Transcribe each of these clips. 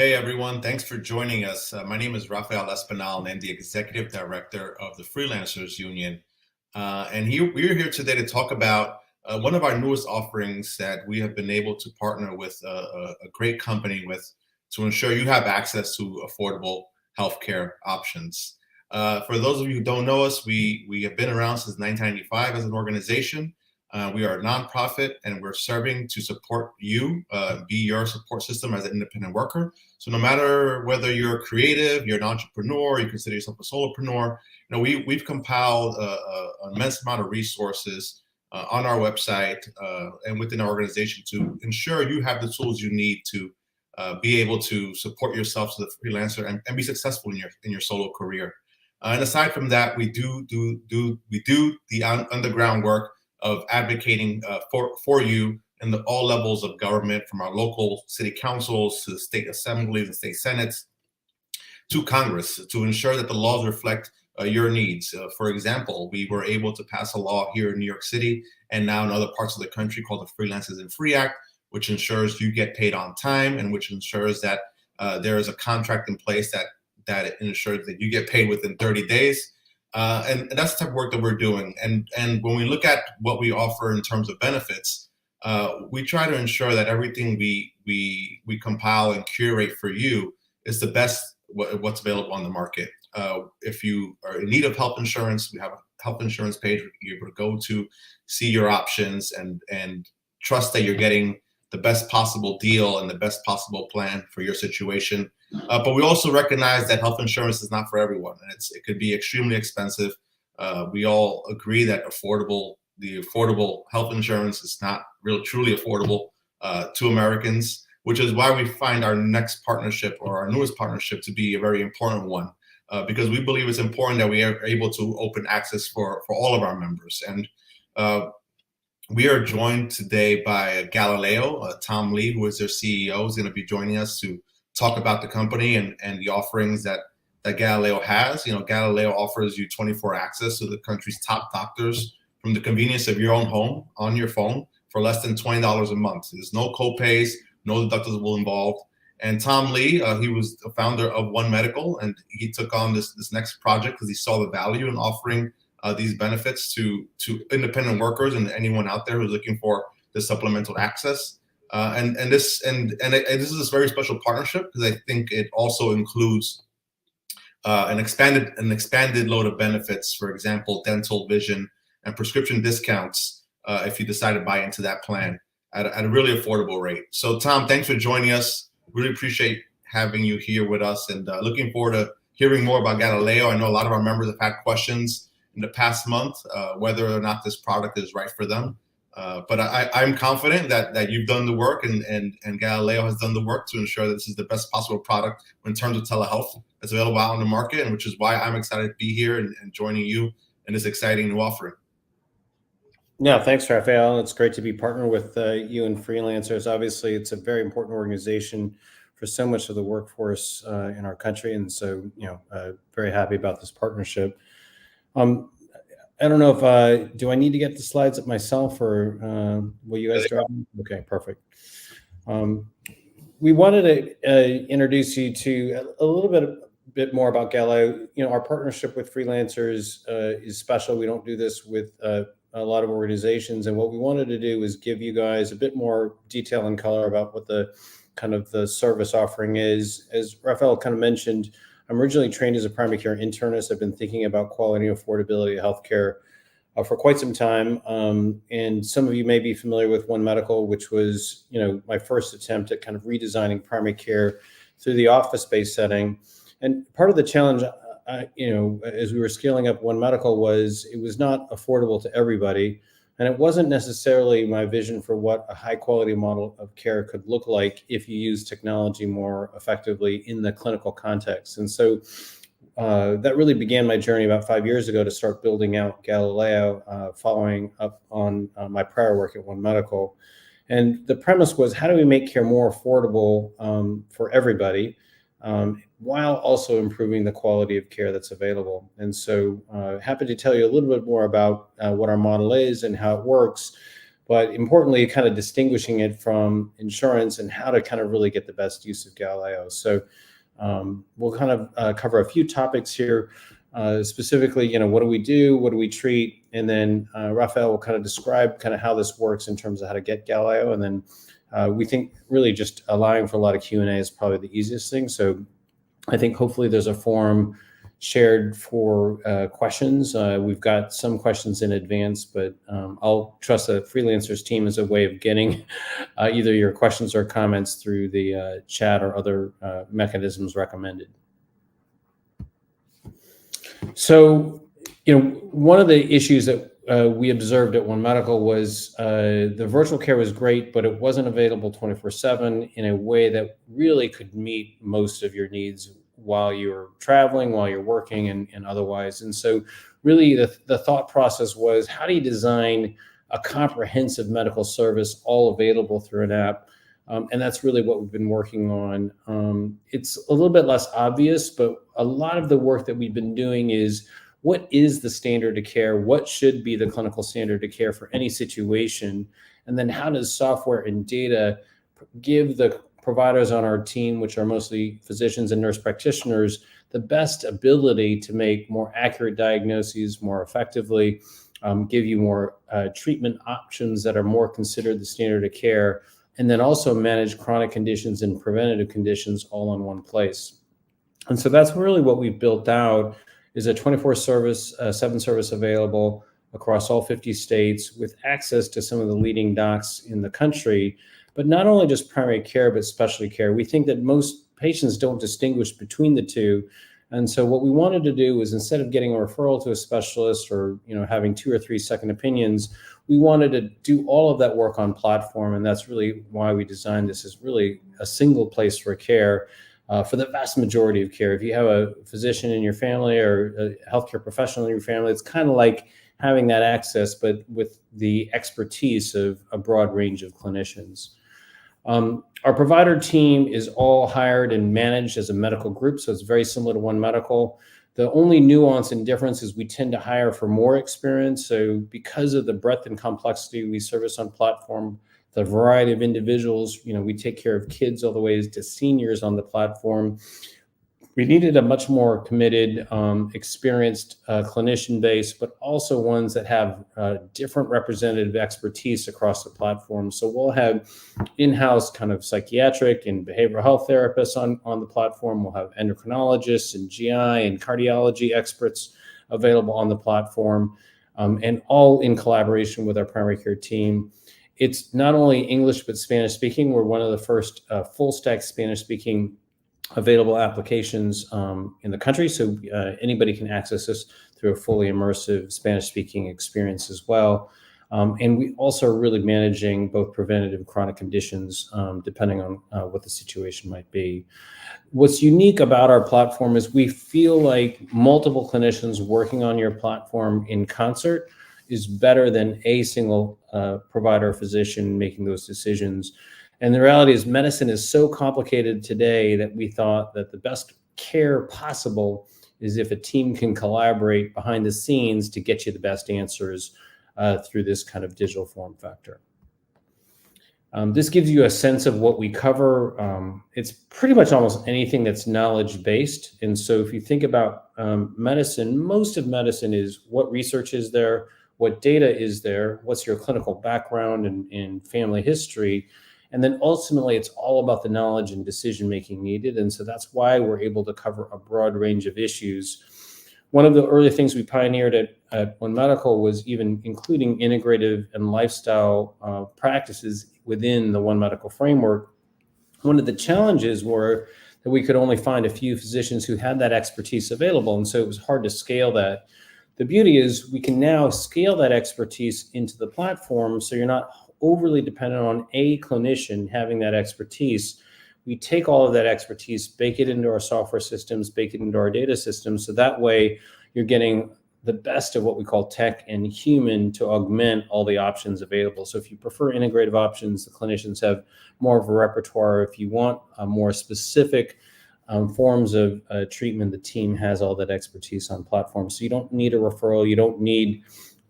Hey everyone, thanks for joining us. My name is Rafael Espinal, and I'm the Executive Director of the Freelancers Union. We're here today to talk about one of our newest offerings that we have been able to partner with a great company with to ensure you have access to affordable healthcare options. For those of you who don't know us, we have been around since 1995 as an organization. We are a nonprofit and we're serving to support you, be your support system as an independent worker. So no matter whether you're creative, you're an entrepreneur, you consider yourself a solopreneur, we've compiled an immense amount of resources on our website and within our organization to ensure you have the tools you need to be able to support yourself as a freelancer and be successful in your solo career. And aside from that, we do the underground work of advocating for you in all levels of government, from our local city councils to the state assemblies and state senates to Congress, to ensure that the laws reflect your needs. For example, we were able to pass a law here in New York City and now in other parts of the country called the Freelancers and Free Act, which ensures you get paid on time and which ensures that there is a contract in place that ensures that you get paid within 30 days. And that's the type of work that we're doing. And when we look at what we offer in terms of benefits, we try to ensure that everything we compile and curate for you is the best what's available on the market. If you are in need of health insurance, we have a health insurance page where you're able to go to see your options and trust that you're getting the best possible deal and the best possible plan for your situation. But we also recognize that health insurance is not for everyone, and it could be extremely expensive. We all agree that the affordable health insurance is not truly affordable to Americans, which is why we find our next partnership or our newest partnership to be a very important one, because we believe it's important that we are able to open access for all of our members. And we are joined today by Galileo. Tom Lee, who is their CEO, is going to be joining us to talk about the company and the offerings that Galileo has. Galileo offers you 24 access to the country's top doctors from the convenience of your own home on your phone for less than $20 a month. There's no co-pays, no deductibles involved. And Tom Lee, he was the founder of OneMedical, and he took on this next project because he saw the value in offering these benefits to independent workers and anyone out there who's looking for the supplemental access. This is a very special partnership because I think it also includes an expanded load of benefits. For example, dental, vision, and prescription discounts if you decide to buy into that plan at a really affordable rate. So, Tom, thanks for joining us. Really appreciate having you here with us, and looking forward to hearing more about Galileo. I know a lot of our members have had questions in the past month, whether or not this product is right for them. But I'm confident that you've done the work and Galileo has done the work to ensure that this is the best possible product in terms of telehealth that's available out on the market, and which is why I'm excited to be here and joining you in this exciting new offering. Yeah, thanks, Rafael. It's great to be partnered with you and Freelancers. Obviously, it's a very important organization for so much of the workforce in our country, and so very happy about this partnership. I don't know if do I need to get the slides up myself, or will you guys drive them? Okay, perfect. We wanted to introduce you to a little bit more about Galileo. Our partnership with Freelancers is special. We don't do this with a lot of organizations, and what we wanted to do is give you guys a bit more detail and color about what the service offering is. As Rafael kind of mentioned, I'm originally trained as a primary care internist. I've been thinking about quality and affordability of healthcare for quite some time. And some of you may be familiar with OneMedical, which was, my first attempt at kind of redesigning primary care through the office-based setting. And part of the challenge, as we were scaling up OneMedical, was it was not affordable to everybody. And it wasn't necessarily my vision for what a high quality model of care could look like if you use technology more effectively in the clinical context. And so that really began my journey about 5 years ago to start building out Galileo, following up on my prior work at OneMedical. And the premise was, how do we make care more affordable for everybody, while also improving the quality of care that's available? And so happy to tell you a little bit more about what our model is and how it works. but importantly, kind of distinguishing it from insurance and how to kind of really get the best use of Galileo. So we'll kind of cover a few topics here. Specifically, what do we do? What do we treat? And then Rafael will kind of describe kind of how this works in terms of how to get Galileo. And then we think really just allowing for a lot of Q&A is probably the easiest thing. So I think hopefully there's a forum shared for questions. We've got some questions in advance, but I'll trust the Freelancers team as a way of getting either your questions or comments through the chat or other mechanisms recommended. So, one of the issues that we observed at OneMedical was the virtual care was great, but it wasn't available 24/7 in a way that really could meet most of your needs while you're traveling, while you're working, and otherwise. And so really the thought process was, how do you design a comprehensive medical service all available through an app? And that's really what we've been working on. It's a little bit less obvious, but a lot of the work that we've been doing is, what is the standard of care? What should be the clinical standard of care for any situation? And then how does software and data give the providers on our team, which are mostly physicians and nurse practitioners, the best ability to make more accurate diagnoses more effectively, give you more treatment options that are more considered the standard of care, and then also manage chronic conditions and preventative conditions all in one place. And so that's really what we've built out, is a 24/7 service available across all 50 states with access to some of the leading docs in the country, but not only just primary care, but specialty care. We think that most patients don't distinguish between the two. And so what we wanted to do was, instead of getting a referral to a specialist or having 2 or 3 second opinions, we wanted to do all of that work on platform. And that's really why we designed this, as really a single place for care for the vast majority of care. If you have a physician in your family or a healthcare professional in your family, it's kind of like having that access, but with the expertise of a broad range of clinicians. Our provider team is all hired and managed as a medical group, so it's very similar to OneMedical. The only nuance and difference is we tend to hire for more experience. So because of the breadth and complexity we service on platform, the variety of individuals, we take care of kids all the way to seniors on the platform. We needed a much more committed, experienced clinician base, but also ones that have different representative expertise across the platform. So we'll have in-house kind of psychiatric and behavioral health therapists on the platform. We'll have endocrinologists and GI and cardiology experts available on the platform, and all in collaboration with our primary care team. It's not only English, but Spanish speaking. We're one of the first full stack Spanish speaking available applications in the country. So anybody can access this through a fully immersive Spanish speaking experience as well. And we also are really managing both preventative and chronic conditions, depending on what the situation might be. What's unique about our platform is we feel like multiple clinicians working on your platform in concert is better than a single provider or physician making those decisions. And the reality is, medicine is so complicated today that we thought that the best care possible is if a team can collaborate behind the scenes to get you the best answers through this kind of digital form factor. This gives you a sense of what we cover. It's pretty much almost anything that's knowledge-based. And so if you think about medicine, most of medicine is what research is there, what data is there, what's your clinical background and family history. And then ultimately, it's all about the knowledge and decision-making needed. And so that's why we're able to cover a broad range of issues. One of the early things we pioneered at OneMedical was even including integrative and lifestyle practices within the OneMedical framework. One of the challenges were that we could only find a few physicians who had that expertise available. And so it was hard to scale that. The beauty is we can now scale that expertise into the platform, so you're not overly dependent on a clinician having that expertise. We take all of that expertise, bake it into our software systems, bake it into our data systems. So that way you're getting the best of what we call tech and human to augment all the options available. So if you prefer integrative options, the clinicians have more of a repertoire. If you want more specific forms of treatment, the team has all that expertise on platform. So you don't need a referral. You don't need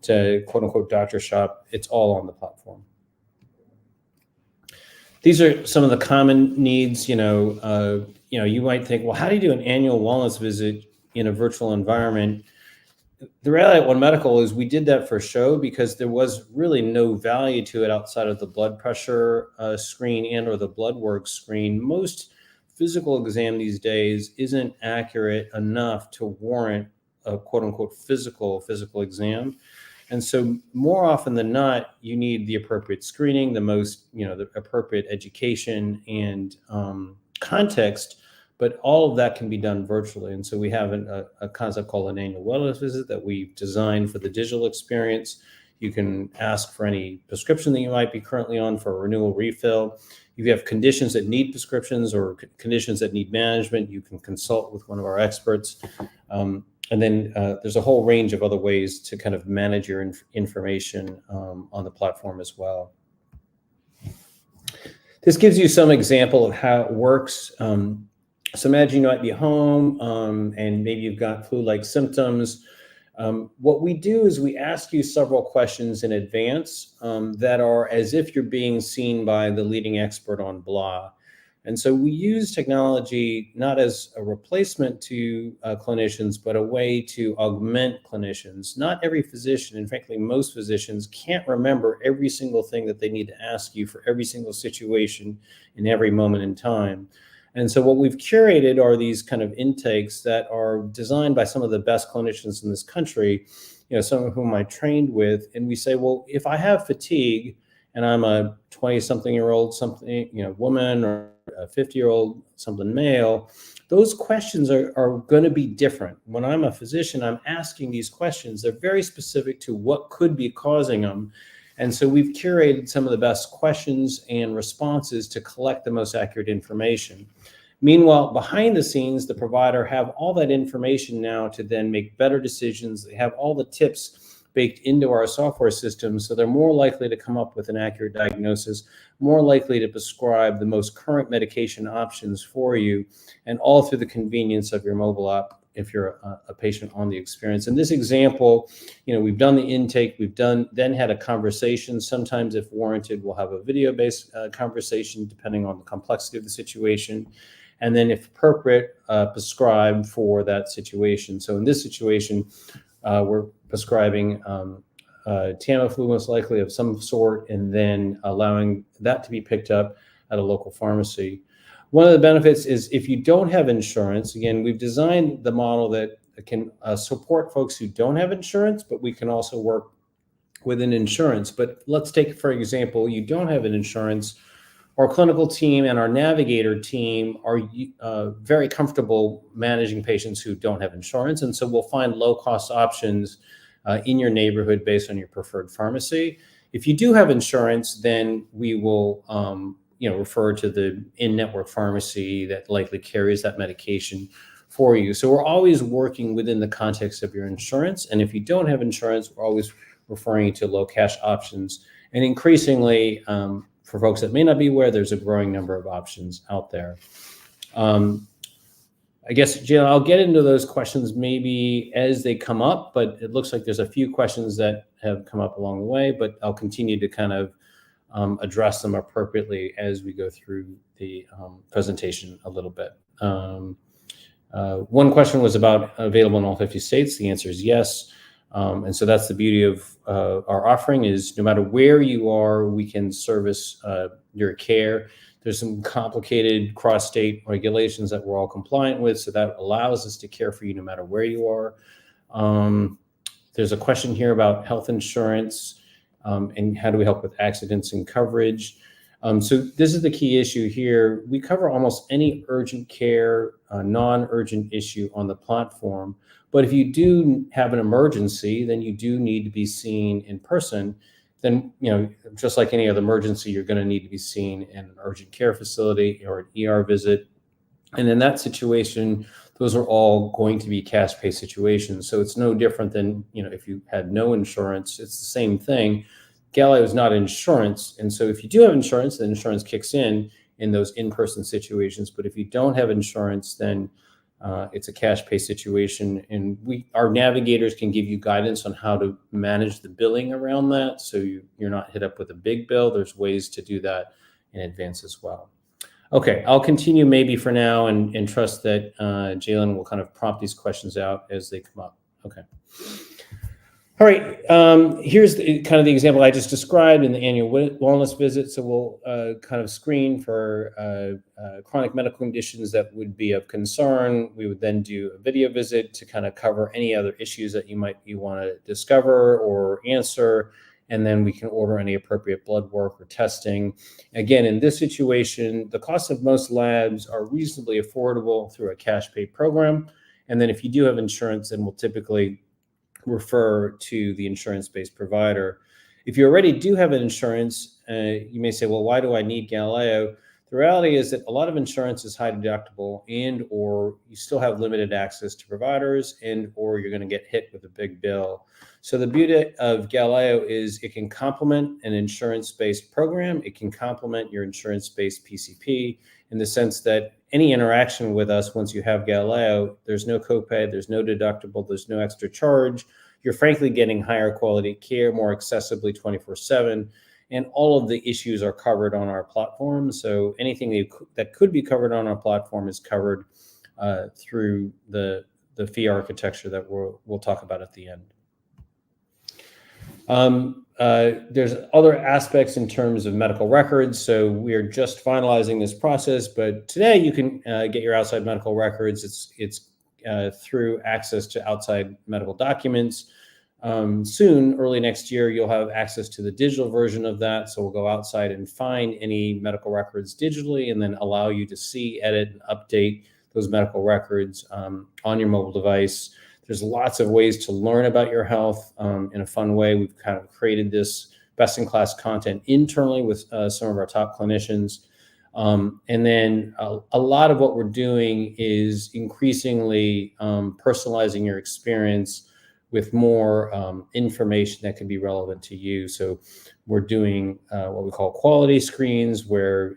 to quote unquote doctor shop. It's all on the platform. These are some of the common needs. You might think, well, how do you do an annual wellness visit in a virtual environment? The reality at OneMedical is we did that for show because there was really no value to it outside of the blood pressure screen and or the blood work screen. Most physical exam these days isn't accurate enough to warrant a quote unquote physical exam. And so more often than not, you need the appropriate screening, the appropriate education and context, but all of that can be done virtually. And so we have a concept called an annual wellness visit that we've designed for the digital experience. You can ask for any prescription that you might be currently on for a renewal refill. If you have conditions that need prescriptions or conditions that need management, you can consult with one of our experts. And then there's a whole range of other ways to kind of manage your information on the platform as well. This gives you some example of how it works. So imagine you might be home and maybe you've got flu-like symptoms. What we do is we ask you several questions in advance that are as if you're being seen by the leading expert on blah. And so we use technology not as a replacement to clinicians, but a way to augment clinicians. Not every physician, and frankly, most physicians can't remember every single thing that they need to ask you for every single situation in every moment in time. And so what we've curated are these kind of intakes that are designed by some of the best clinicians in this country, some of whom I trained with. And we say, well, if I have fatigue and I'm a 20-something-year-old woman or a 50-year-old something male, those questions are going to be different. When I'm a physician, I'm asking these questions. They're very specific to what could be causing them. And so we've curated some of the best questions and responses to collect the most accurate information. Meanwhile, behind the scenes, the provider have all that information now to then make better decisions. They have all the tips baked into our software system, so they're more likely to come up with an accurate diagnosis, more likely to prescribe the most current medication options for you, and all through the convenience of your mobile app if you're a patient on the experience. In this example, we've done the intake, then had a conversation. Sometimes if warranted, we'll have a video-based conversation depending on the complexity of the situation. And then if appropriate, prescribe for that situation. So in this situation, we're prescribing Tamiflu most likely of some sort, and then allowing that to be picked up at a local pharmacy. One of the benefits is if you don't have insurance, again, we've designed the model that can support folks who don't have insurance, but we can also work with an insurance. But let's take, for example, you don't have an insurance. Our clinical team and our navigator team are very comfortable managing patients who don't have insurance. And so we'll find low-cost options in your neighborhood based on your preferred pharmacy. If you do have insurance, then we will refer to the in-network pharmacy that likely carries that medication for you. So we're always working within the context of your insurance. And if you don't have insurance, we're always referring you to low cash options. And increasingly, for folks that may not be aware, there's a growing number of options out there. I guess, Jill, I'll get into those questions maybe as they come up, but it looks like there's a few questions that have come up along the way, but I'll continue to kind of address them appropriately as we go through the presentation a little bit. One question was about available in all 50 states. The answer is yes. And so that's the beauty of our offering is no matter where you are, we can service your care. There's some complicated cross-state regulations that we're all compliant with, so that allows us to care for you no matter where you are. There's a question here about health insurance and how do we help with accidents and coverage. So this is the key issue here. We cover almost any urgent care, non-urgent issue on the platform. But if you do have an emergency, then you do need to be seen in person. Then, just like any other emergency, you're going to need to be seen in an urgent care facility or an ER visit. And in that situation, those are all going to be cash pay situations. So it's no different than, if you had no insurance, it's the same thing. Galileo is not insurance. And so if you do have insurance, then insurance kicks in those in-person situations. But if you don't have insurance, then it's a cash pay situation. And our navigators can give you guidance on how to manage the billing around that. So you're not hit up with a big bill. There's ways to do that in advance as well. Okay, I'll continue maybe for now and trust that Jalen will kind of prompt these questions out as they come up. Okay. All right, here's kind of the example I just described in the annual wellness visit. So we'll kind of screen for chronic medical conditions that would be of concern. We would then do a video visit to kind of cover any other issues that you want to discover or answer. And then we can order any appropriate blood work or testing. Again, in this situation, the cost of most labs are reasonably affordable through a cash pay program. And then if you do have insurance, then we'll typically refer to the insurance-based provider. If you already do have an insurance, you may say, well, why do I need Galileo? The reality is that a lot of insurance is high deductible, and or you still have limited access to providers, and or you're going to get hit with a big bill. So the beauty of Galileo is it can complement an insurance-based program. It can complement your insurance-based PCP in the sense that any interaction with us, once you have Galileo, there's no copay, there's no deductible, there's no extra charge. You're frankly getting higher quality care more accessibly 24/7. And all of the issues are covered on our platform. So anything that could be covered on our platform is covered through the fee architecture that we'll talk about at the end. There's other aspects in terms of medical records. So we're just finalizing this process, but today you can get your outside medical records. It's through access to outside medical documents. Soon, early next year, you'll have access to the digital version of that. So we'll go outside and find any medical records digitally and then allow you to see, edit, and update those medical records on your mobile device. There's lots of ways to learn about your health in a fun way. We've kind of created this best-in-class content internally with some of our top clinicians. And then a lot of what we're doing is increasingly personalizing your experience with more information that can be relevant to you. So we're doing what we call quality screens, where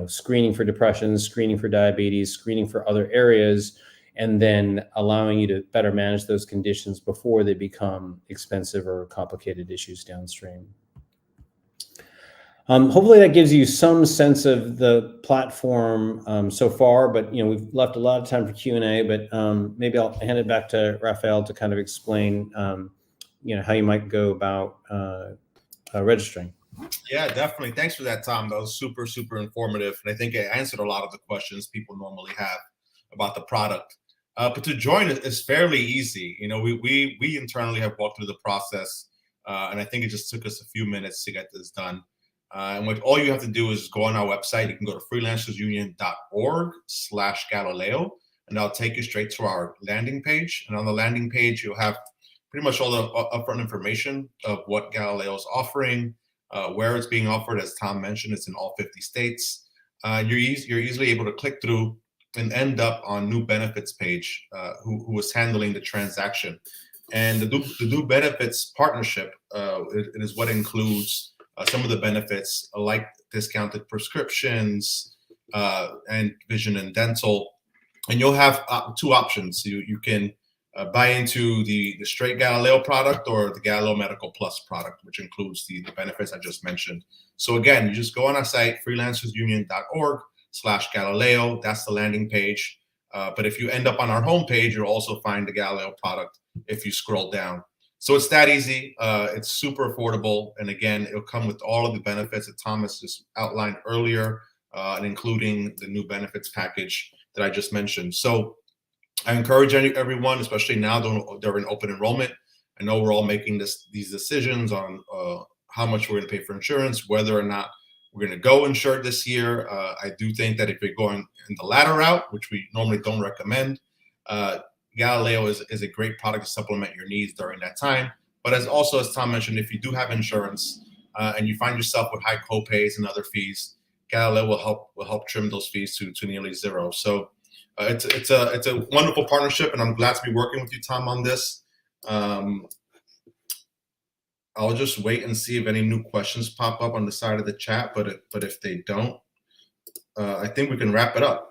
screening for depression, screening for diabetes, screening for other areas, and then allowing you to better manage those conditions before they become expensive or complicated issues downstream. Hopefully that gives you some sense of the platform so far, but we've left a lot of time for Q&A, but maybe I'll hand it back to Rafael to kind of explain how you might go about registering. Yeah, definitely. Thanks for that, Tom. That was super, super informative. And I think it answered a lot of the questions people normally have about the product. But to join is fairly easy. We internally have walked through the process, and I think it just took us a few minutes to get this done. And what all you have to do is go on our website. You can go to freelancersunion.org/Galileo, and that'll take you straight to our landing page. And on the landing page, you'll have pretty much all the upfront information of what Galileo is offering, where it's being offered. As Tom mentioned, it's in all 50 states. You're easily able to click through and end up on new benefits page, who is handling the transaction. And the new benefits partnership, it is what includes some of the benefits like discounted prescriptions and vision and dental. And you'll have two options. You can buy into the straight Galileo product or the Galileo Medical Plus product, which includes the benefits I just mentioned. So again, you just go on our site, freelancersunion.org/Galileo. That's the landing page. But if you end up on our homepage, you'll also find the Galileo product if you scroll down. So it's that easy. It's super affordable. And again, it'll come with all of the benefits that Thomas just outlined earlier, and including the new benefits package that I just mentioned. So I encourage everyone, especially now during open enrollment. I know we're all making these decisions on how much we're going to pay for insurance, whether or not we're going to go insured this year. I do think that if you're going in the latter route, which we normally don't recommend, Galileo is a great product to supplement your needs during that time. But as Tom mentioned, if you do have insurance and you find yourself with high copays and other fees, Galileo will help trim those fees to nearly zero. So it's a wonderful partnership, and I'm glad to be working with you, Tom, on this. I'll just wait and see if any new questions pop up on the side of the chat. But if they don't, I think we can wrap it up.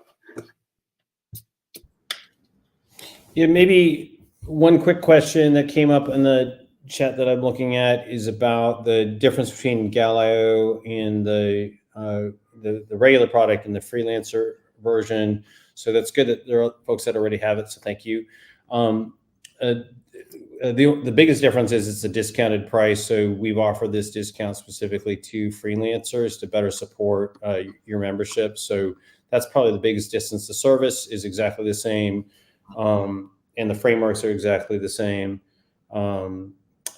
Yeah, maybe one quick question that came up in the chat that I'm looking at is about the difference between Galileo and the the regular product and the Freelancer version. So that's good that there are folks that already have it. So thank you. The biggest difference is it's a discounted price. So we've offered this discount specifically to freelancers to better support your membership. So that's probably the biggest distance. The service is exactly the same, and the frameworks are exactly the same.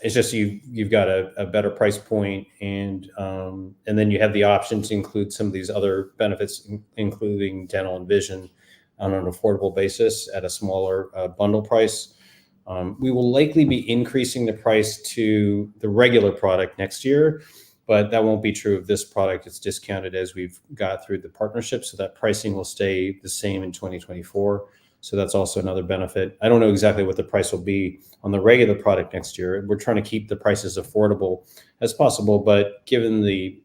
It's just you've got a better price point, and then you have the option to include some of these other benefits, including dental and vision, on an affordable basis at a smaller bundle price. We will likely be increasing the price to the regular product next year, but that won't be true of this product. It's discounted as we've got through the partnership, so that pricing will stay the same in 2024. So that's also another benefit. I don't know exactly what the price will be on the regular product next year. We're trying to keep the prices affordable as possible, but given the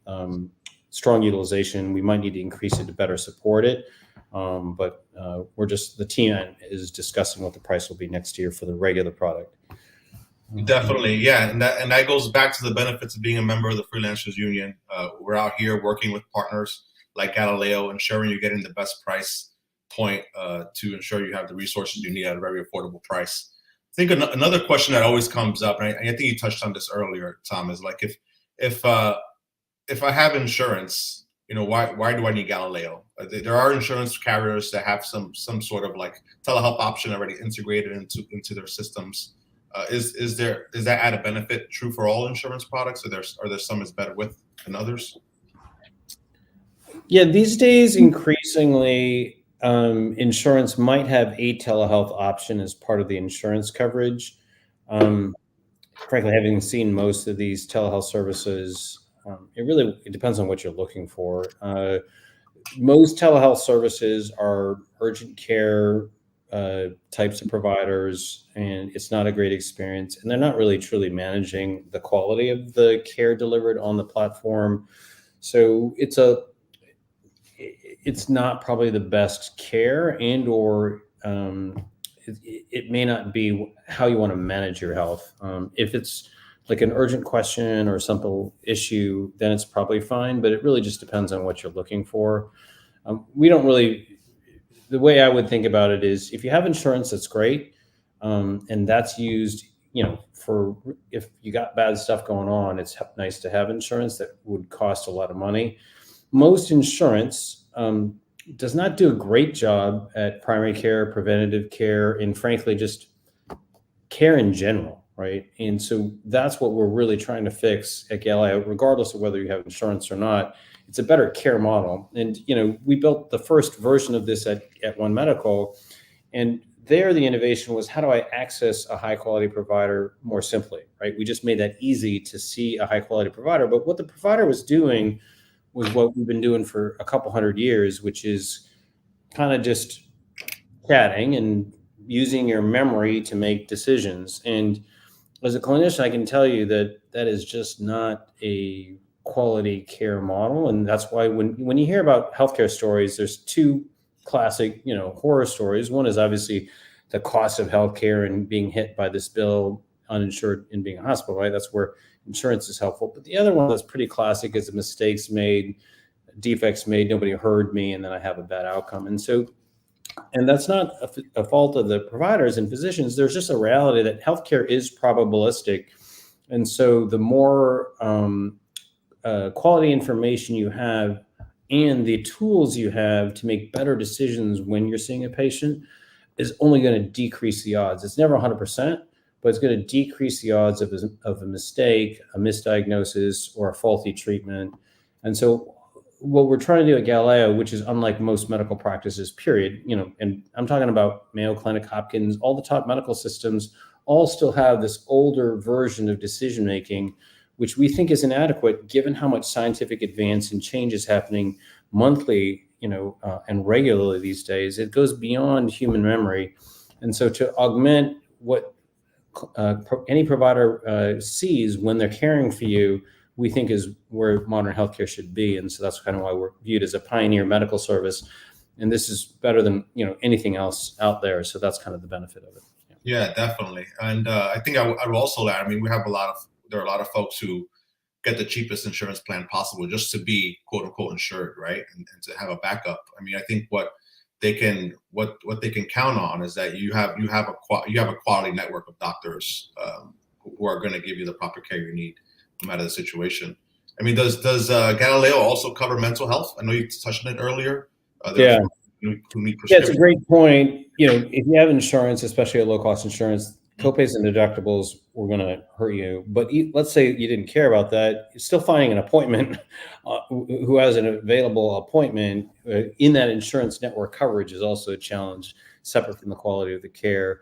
strong utilization, we might need to increase it to better support it. But the team is discussing what the price will be next year for the regular product. Definitely, yeah, and that goes back to the benefits of being a member of the Freelancers Union. We're out here working with partners like Galileo, ensuring you're getting the best price point to ensure you have the resources you need at a very affordable price. I think another question that always comes up, and I think you touched on this earlier, Tom, is like if I have insurance, why do I need Galileo? There are insurance carriers that have some sort of like telehealth option already integrated into their systems. Is that added benefit true for all insurance products, or are there some is better with than others? Yeah, these days increasingly insurance might have a telehealth option as part of the insurance coverage. Frankly, having seen most of these telehealth services, it depends on what you're looking for. Most telehealth services are urgent care types of providers, and it's not a great experience, and they're not really truly managing the quality of the care delivered on the platform. So it's not probably the best care, or it may not be how you want to manage your health. If it's like an urgent question or simple issue, then it's probably fine, but it really just depends on what you're looking for. The way I would think about it is if you have insurance, that's great. And that's used, for if you got bad stuff going on, it's nice to have insurance that would cost a lot of money. Most insurance does not do a great job at primary care, preventative care, and frankly, just care in general, right? And so that's what we're really trying to fix at Galileo, regardless of whether you have insurance or not. It's a better care model. And, we built the first version of this at OneMedical, and there the innovation was, how do I access a high quality provider more simply, right? We just made that easy to see a high quality provider. But what the provider was doing was what we've been doing for a couple hundred years, which is kind of just chatting and using your memory to make decisions. And as a clinician, I can tell you that is just not a quality care model. And that's why when you hear about healthcare stories, there's two classic, horror stories. One is obviously the cost of healthcare and being hit by this bill, uninsured, and being in a hospital, right? That's where insurance is helpful. But the other one that's pretty classic is the mistakes made, defects made, nobody heard me, and then I have a bad outcome. And that's not a fault of the providers and physicians. There's just a reality that healthcare is probabilistic. And so the more quality information you have and the tools you have to make better decisions when you're seeing a patient is only going to decrease the odds. It's never 100%, but it's going to decrease the odds of a mistake, a misdiagnosis, or a faulty treatment. And so what we're trying to do at Galileo, which is unlike most medical practices, period, and I'm talking about Mayo Clinic, Hopkins, all the top medical systems all still have this older version of decision-making, which we think is inadequate given how much scientific advance and change is happening monthly, and regularly these days. It goes beyond human memory. And so to augment what any provider sees when they're caring for you, we think is where modern healthcare should be. And so that's kind of why we're viewed as a pioneer medical service. And this is better than anything else out there. So that's kind of the benefit of it. Yeah, definitely. And I think I would also add, there are a lot of folks who get the cheapest insurance plan possible just to be quote unquote insured, right? And to have a backup. I mean, I think what they can count on is that you have a quality network of doctors who are going to give you the proper care you need no matter the situation. I mean, does Galileo also cover mental health? I know you touched on it earlier. Yeah. Who need Yeah, it's a great point. You know, if you have insurance, especially a low-cost insurance, copays and deductibles were going to hurt you. But let's say you didn't care about that. You're still finding an appointment who has an available appointment in that insurance network coverage is also a challenge, separate from the quality of the care.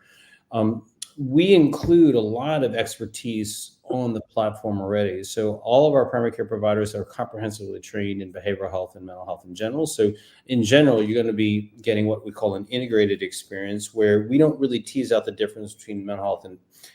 We include a lot of expertise on the platform already. So all of our primary care providers are comprehensively trained in behavioral health and mental health in general. So in general, you're going to be getting what we call an integrated experience where we don't really tease out the difference between mental health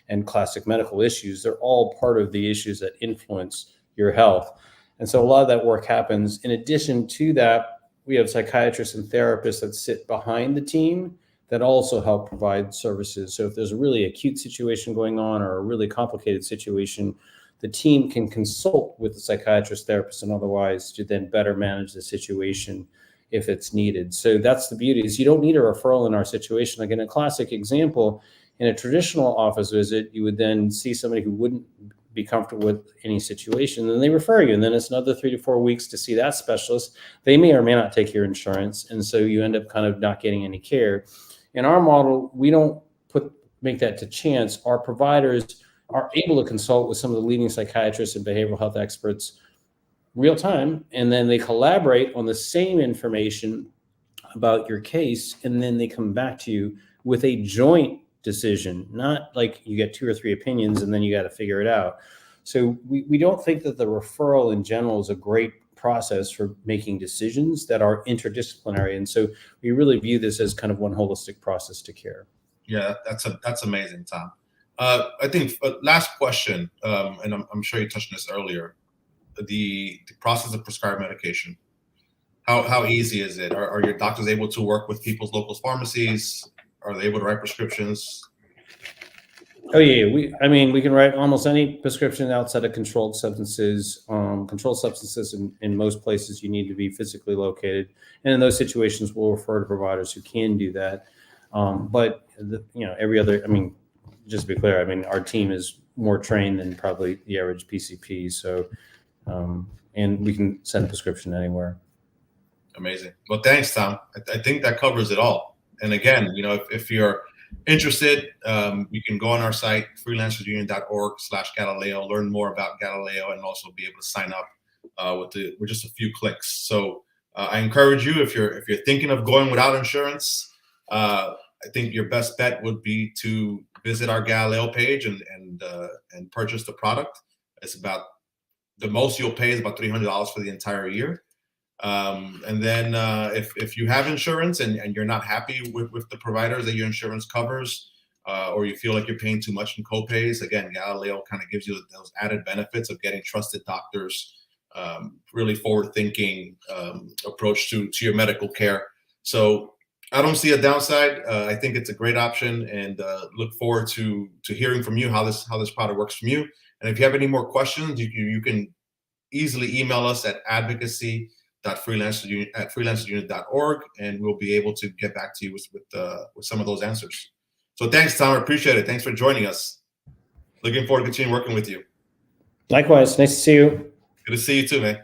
and classic medical issues. They're all part of the issues that influence your health. And so a lot of that work happens. In addition to that, we have psychiatrists and therapists that sit behind the team that also help provide services. So if there's a really acute situation going on or a really complicated situation, the team can consult with the psychiatrist, therapist, and otherwise to then better manage the situation if it's needed. So that's the beauty, is you don't need a referral in our situation. Like in a classic example, in a traditional office visit, you would then see somebody who wouldn't be comfortable with any situation, and they refer you, and then it's another 3 to 4 weeks to see that specialist. They may or may not take your insurance, and so you end up kind of not getting any care. In our model, we don't make that to chance. Our providers are able to consult with some of the leading psychiatrists and behavioral health experts real time, and then they collaborate on the same information about your case, and then they come back to you with a joint decision, not like you get 2 or 3 opinions and then you got to figure it out. So we don't think that the referral in general is a great process for making decisions that are interdisciplinary. And so we really view this as kind of one holistic process to care. Yeah, that's amazing, Tom. I think last question, and I'm sure you touched on this earlier, the process of prescribed medication. How easy is it? Are your doctors able to work with people's local pharmacies? Are they able to write prescriptions? Oh yeah, we can write almost any prescription outside of controlled substances. Controlled substances in most places you need to be physically located, and in those situations we'll refer to providers who can do that. But every other, just to be clear, our team is more trained than probably the average PCP. So, and we can send a prescription anywhere. Amazing. Well, thanks, Tom. I think that covers it all. And again, if you're interested, you can go on our site, freelancersunion.org/Galileo, learn more about Galileo, and also be able to sign up with just a few clicks. So I encourage you, if you're thinking of going without insurance, I think your best bet would be to visit our Galileo page and purchase the product. It's about the most you'll pay is about $300 for the entire year. And then if you have insurance and you're not happy with the providers that your insurance covers, or you feel like you're paying too much in copays, again, Galileo kind of gives you those added benefits of getting trusted doctors, really forward-thinking approach to your medical care. So I don't see a downside. I think it's a great option, and look forward to hearing from you how this product works from you. And if you have any more questions, you can easily email us at advocacy.freelancersunit@freelancerunit.org, and we'll be able to get back to you with some of those answers. So thanks, Tom. I appreciate it. Thanks for joining us. Looking forward to continuing working with you. Likewise. Nice to see you. Good to see you too, man.